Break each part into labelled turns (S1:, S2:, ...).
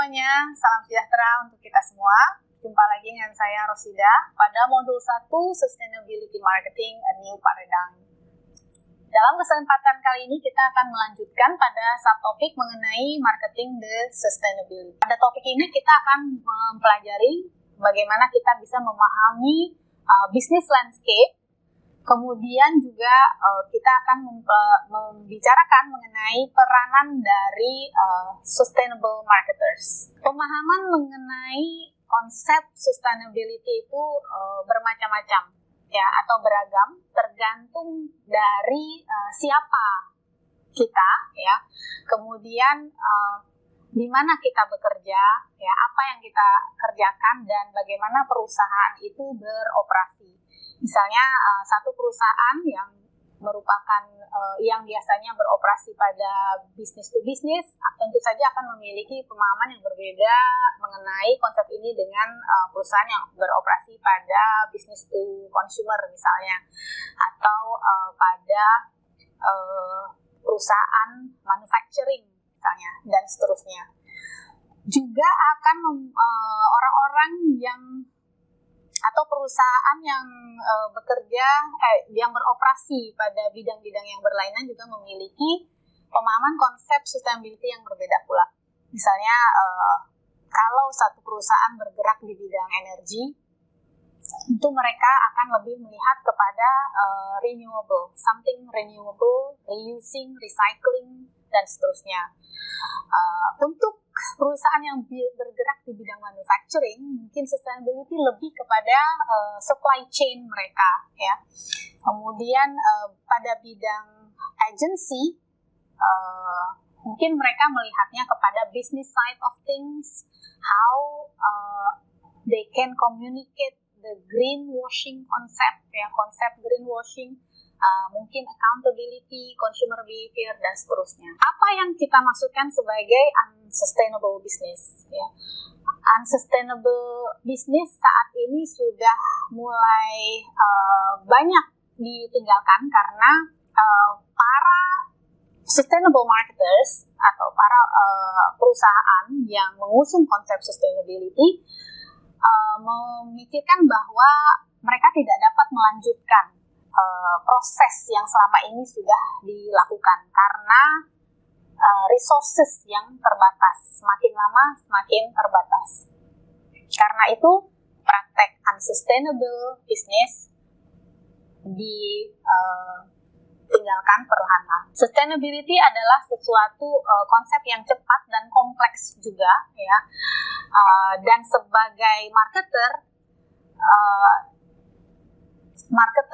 S1: semuanya, salam sejahtera untuk kita semua. Jumpa lagi dengan saya Rosida pada modul 1 Sustainability Marketing A New Paradigm. Dalam kesempatan kali ini kita akan melanjutkan pada subtopik mengenai marketing the sustainability. Pada topik ini kita akan mempelajari bagaimana kita bisa memahami business landscape. Kemudian juga kita akan membicarakan mengenai peranan dari sustainable marketers. Pemahaman mengenai konsep sustainability itu bermacam-macam ya, atau beragam, tergantung dari siapa kita ya. Kemudian di mana kita bekerja ya, apa yang kita kerjakan dan bagaimana perusahaan itu beroperasi. Misalnya satu perusahaan yang merupakan yang biasanya beroperasi pada business to business tentu saja akan memiliki pemahaman yang berbeda mengenai konsep ini dengan perusahaan yang beroperasi pada business to consumer misalnya, atau pada perusahaan manufacturing misalnya, dan seterusnya. Juga akan orang-orang yang atau perusahaan yang yang beroperasi pada bidang-bidang yang berlainan juga memiliki pemahaman konsep sustainability yang berbeda pula. Misalnya kalau satu perusahaan bergerak di bidang energi, itu mereka akan lebih melihat kepada renewable, something renewable, reusing, recycling, dan seterusnya. Untuk perusahaan yang bergerak di bidang manufacturing, mungkin sustainability lebih kepada supply chain mereka ya. Kemudian pada bidang agency, mungkin mereka melihatnya kepada business side of things, how they can communicate the greenwashing concept ya, konsep greenwashing. Mungkin accountability, consumer behavior, dan seterusnya. Apa yang kita maksudkan sebagai unsustainable business? Ya? Unsustainable business saat ini sudah mulai banyak ditinggalkan karena para sustainable marketers atau para perusahaan yang mengusung konsep sustainability memikirkan bahwa mereka tidak dapat melanjutkan proses yang selama ini sudah dilakukan karena resources yang terbatas, semakin lama semakin terbatas. Karena itu praktek unsustainable business ditinggalkan perlahan-lahan. Sustainability adalah sesuatu konsep yang cepat dan kompleks juga ya, dan sebagai marketer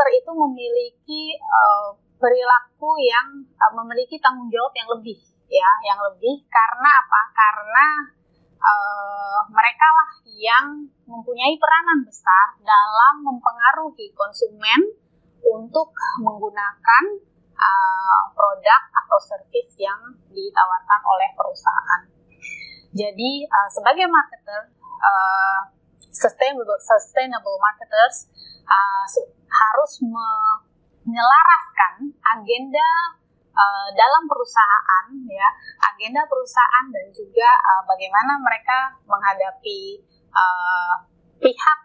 S1: itu memiliki perilaku yang memiliki tanggung jawab yang lebih ya, yang lebih karena apa? Karena mereka lah yang mempunyai peranan besar dalam mempengaruhi konsumen untuk menggunakan produk atau service yang ditawarkan oleh perusahaan. Jadi sebagai marketer, sustainable marketers harus menyelaraskan agenda dalam perusahaan ya, agenda perusahaan dan juga bagaimana mereka menghadapi pihak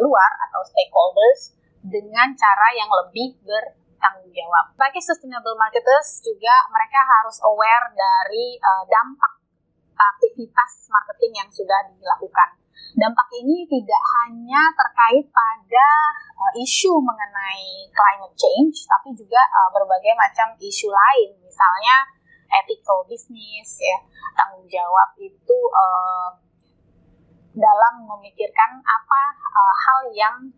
S1: luar atau stakeholders dengan cara yang lebih bertanggung jawab. Bagi sustainable marketers juga mereka harus aware dari dampak aktivitas marketing yang sudah dilakukan. Dampak ini tidak hanya terkait pada isu mengenai climate change, tapi juga berbagai macam isu lain, misalnya ethical business, ya, tanggung jawab itu dalam memikirkan apa hal yang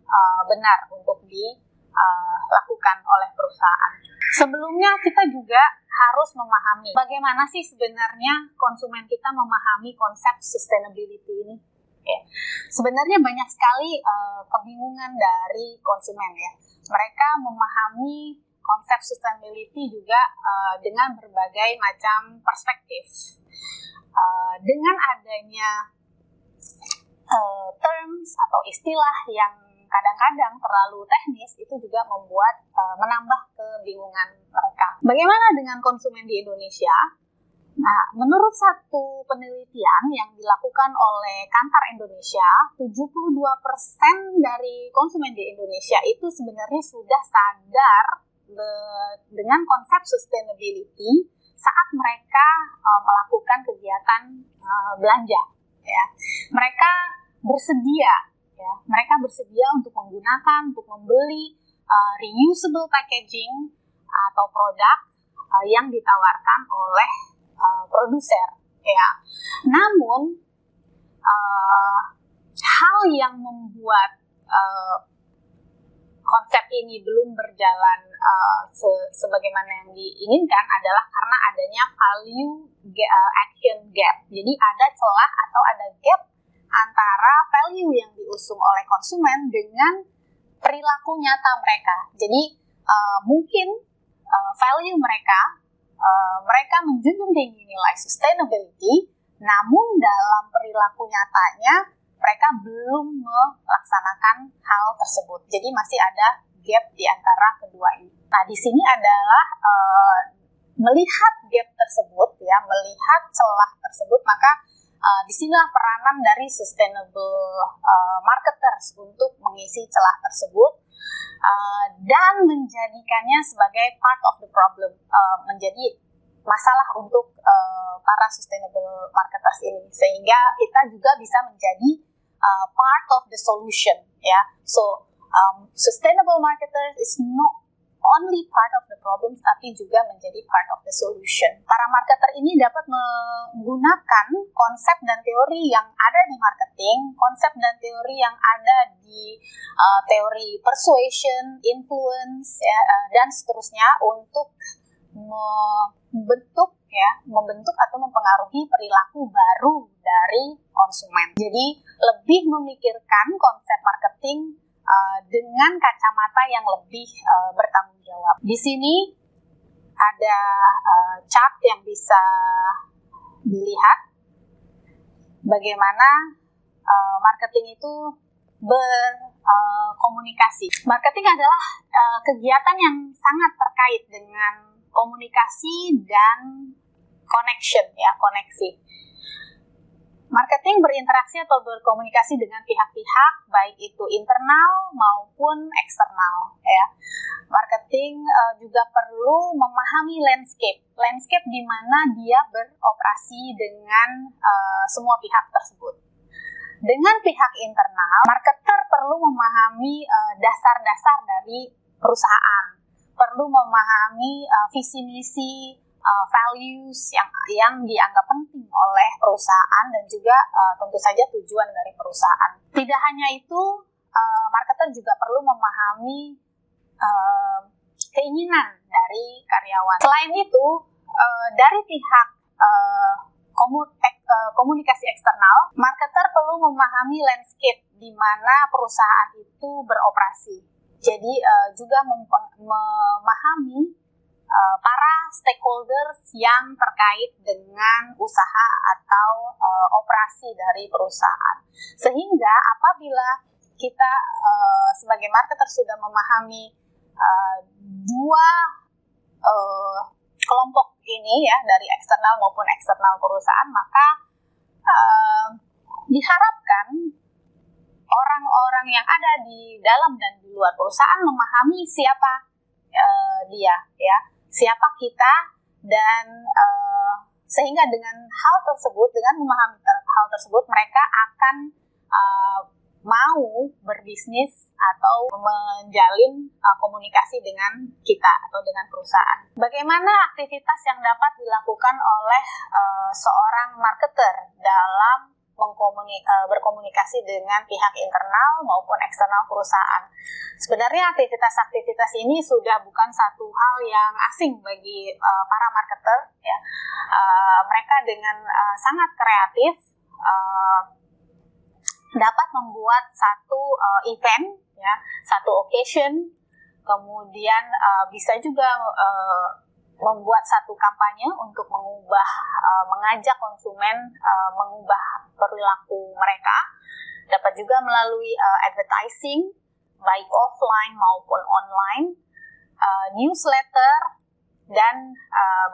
S1: benar untuk dilakukan oleh perusahaan. Sebelumnya kita juga harus memahami bagaimana sih sebenarnya konsumen kita memahami konsep sustainability ini. Ya. Sebenarnya banyak sekali kebingungan dari konsumen ya. Mereka memahami konsep sustainability juga dengan berbagai macam perspektif. Dengan adanya terms atau istilah yang kadang-kadang terlalu teknis, itu juga menambah kebingungan mereka. Bagaimana dengan konsumen di Indonesia? Nah, menurut satu penelitian yang dilakukan oleh Kantar Indonesia, 72% dari konsumen di Indonesia itu sebenarnya sudah sadar dengan konsep sustainability saat mereka melakukan kegiatan belanja. Ya. Mereka bersedia untuk menggunakan, untuk membeli reusable packaging atau produk yang ditawarkan oleh produser, ya. Namun hal yang membuat konsep ini belum berjalan sebagaimana yang diinginkan adalah karena adanya value action gap. Jadi ada celah atau ada gap antara value yang diusung oleh konsumen dengan perilaku nyata mereka. Jadi mungkin value mereka menjunjung tinggi nilai sustainability, namun dalam perilaku nyatanya mereka belum melaksanakan hal tersebut. Jadi masih ada gap di antara kedua ini. Nah, di sini adalah melihat gap tersebut, ya, melihat celah tersebut, maka disinilah peranan dari sustainable marketers untuk mengisi celah tersebut dan menjadikannya sebagai part of the problem, menjadi masalah untuk para sustainable marketers ini, sehingga kita juga bisa menjadi part of the solution, ya. So sustainable marketers is not only part of the problem, tapi juga menjadi part of the solution. Para marketer ini dapat menggunakan konsep dan teori yang ada di marketing, konsep dan teori yang ada di teori persuasion, influence, ya, dan seterusnya untuk membentuk atau mempengaruhi perilaku baru dari konsumen. Jadi lebih memikirkan konsep marketing dengan kacamata yang lebih bertanggung jawab. Di sini ada chart yang bisa dilihat bagaimana marketing itu berkomunikasi. Marketing adalah kegiatan yang sangat terkait dengan komunikasi dan connection, ya, koneksi. Marketing berinteraksi atau berkomunikasi dengan pihak-pihak, baik itu internal maupun eksternal, ya. Marketing juga perlu memahami landscape di mana dia beroperasi dengan semua pihak tersebut. Dengan pihak internal, marketer perlu memahami dasar-dasar dari perusahaan, perlu memahami visi misi, values yang dianggap penting oleh perusahaan dan juga tentu saja tujuan dari perusahaan. Tidak hanya itu, marketer juga perlu memahami keinginan dari karyawan. Selain itu, dari pihak komunikasi eksternal, marketer perlu memahami landscape di mana perusahaan itu beroperasi. Jadi juga memahami para stakeholders yang terkait dengan usaha atau operasi dari perusahaan. Sehingga apabila kita sebagai marketer sudah memahami dua kelompok ini, ya, dari eksternal maupun eksternal perusahaan, maka diharapkan orang-orang yang ada di dalam dan di luar perusahaan memahami siapa dia, ya, siapa kita, dan sehingga dengan hal tersebut, dengan memahami hal tersebut, mereka akan mau berbisnis atau menjalin komunikasi dengan kita atau dengan perusahaan. Bagaimana aktivitas yang dapat dilakukan oleh seorang marketer dalam berkomunikasi dengan pihak internal maupun eksternal perusahaan? Sebenarnya aktivitas-aktivitas ini sudah bukan satu hal yang asing bagi para marketer, ya. Mereka dengan sangat kreatif dapat membuat satu event, ya, satu occasion, kemudian bisa juga membuat satu kampanye untuk mengajak konsumen mengubah perilaku mereka. Dapat juga melalui advertising, baik offline maupun online, newsletter, dan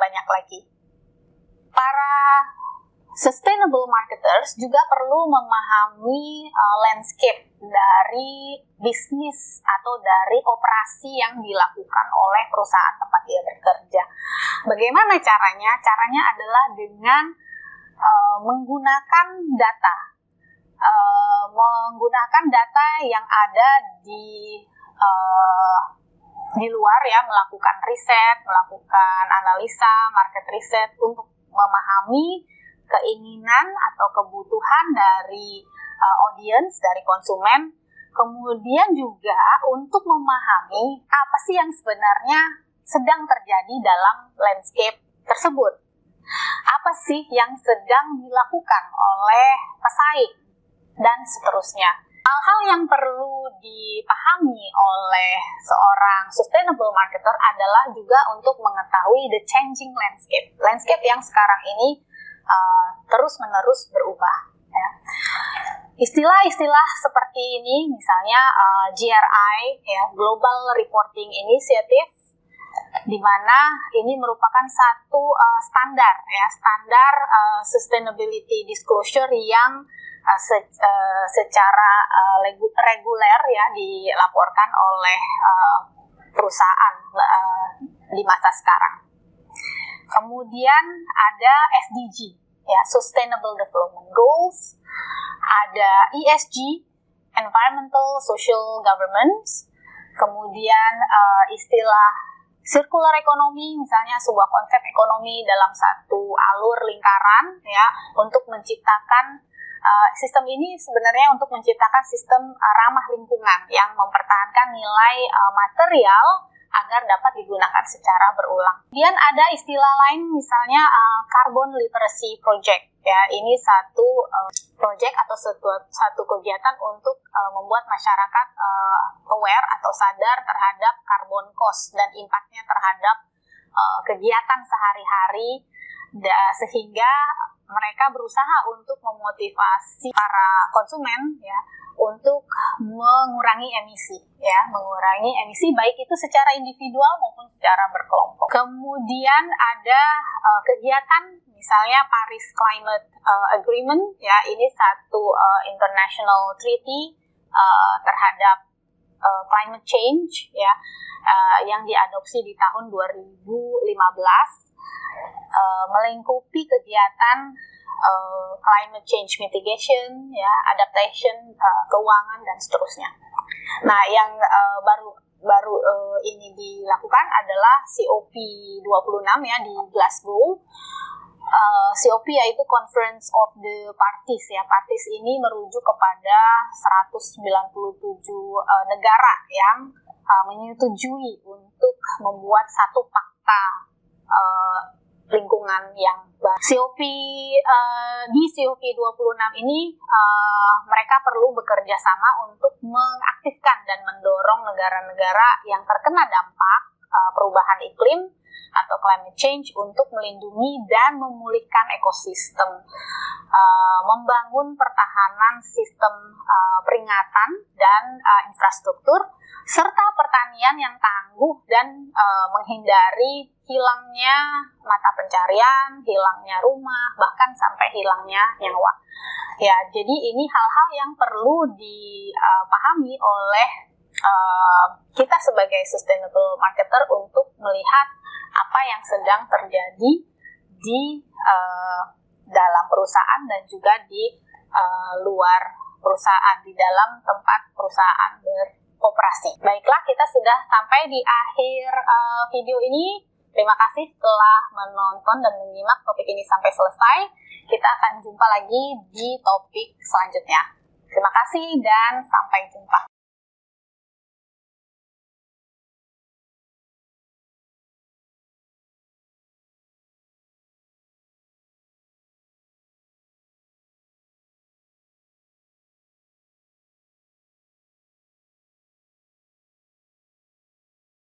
S1: banyak lagi. Para sustainable marketers juga perlu memahami landscape dari bisnis atau dari operasi yang dilakukan oleh perusahaan tempat dia bekerja. Bagaimana caranya? Caranya adalah dengan menggunakan data. Menggunakan data yang ada di luar ya, melakukan riset, melakukan analisa, market riset untuk memahami keinginan atau kebutuhan dari audience, dari konsumen, kemudian juga untuk memahami apa sih yang sebenarnya sedang terjadi dalam landscape tersebut. Apa sih yang sedang dilakukan oleh pesaing, dan seterusnya. Hal-hal yang perlu dipahami oleh seorang sustainable marketer adalah juga untuk mengetahui the changing landscape. Landscape yang sekarang ini terus-menerus berubah. Ya. Istilah-istilah seperti ini, misalnya GRI, ya, Global Reporting Initiative, di mana ini merupakan satu standar sustainability disclosure yang secara reguler ya dilaporkan oleh perusahaan di masa sekarang. Kemudian ada SDG, ya, Sustainable Development Goals, ada ESG, Environmental Social Governance, kemudian istilah circular economy, misalnya sebuah konsep ekonomi dalam satu alur lingkaran, ya, untuk menciptakan sistem ini sebenarnya untuk menciptakan sistem ramah lingkungan yang mempertahankan nilai material agar dapat digunakan secara berulang. Kemudian ada istilah lain, misalnya Carbon Literacy Project. Ya, ini satu project atau satu kegiatan untuk membuat masyarakat aware atau sadar terhadap carbon cost dan impact-nya terhadap kegiatan sehari-hari, sehingga mereka berusaha untuk memotivasi para konsumen ya untuk mengurangi emisi baik itu secara individual maupun secara berkelompok. Kemudian ada kegiatan misalnya Paris Climate Agreement, ya, ini satu international treaty terhadap climate change, ya, yang diadopsi di tahun 2015, melingkupi kegiatan climate change mitigation, ya, adaptation, keuangan, dan seterusnya. Nah, yang baru ini dilakukan adalah COP26 ya di Glasgow. COP yaitu Conference of the Parties, ya. Parties ini merujuk kepada 197 negara yang menyetujui untuk membuat satu fakta lingkungan yang baru. Di COP26 ini mereka perlu bekerja sama untuk mengaktifkan dan mendorong negara-negara yang terkena dampak perubahan iklim atau climate change untuk melindungi dan memulihkan ekosistem, membangun pertahanan sistem peringatan dan infrastruktur, serta pertanian yang tangguh dan menghindari hilangnya mata pencarian, hilangnya rumah, bahkan sampai hilangnya nyawa. Ya, jadi ini hal-hal yang perlu dipahami oleh kita sebagai sustainable marketer untuk melihat apa yang sedang terjadi di dalam perusahaan dan juga di luar perusahaan, di dalam tempat perusahaan beroperasi. Baiklah, kita sudah sampai di akhir video ini. Terima kasih telah menonton dan menyimak topik ini sampai selesai. Kita akan jumpa lagi di topik selanjutnya. Terima kasih dan sampai jumpa.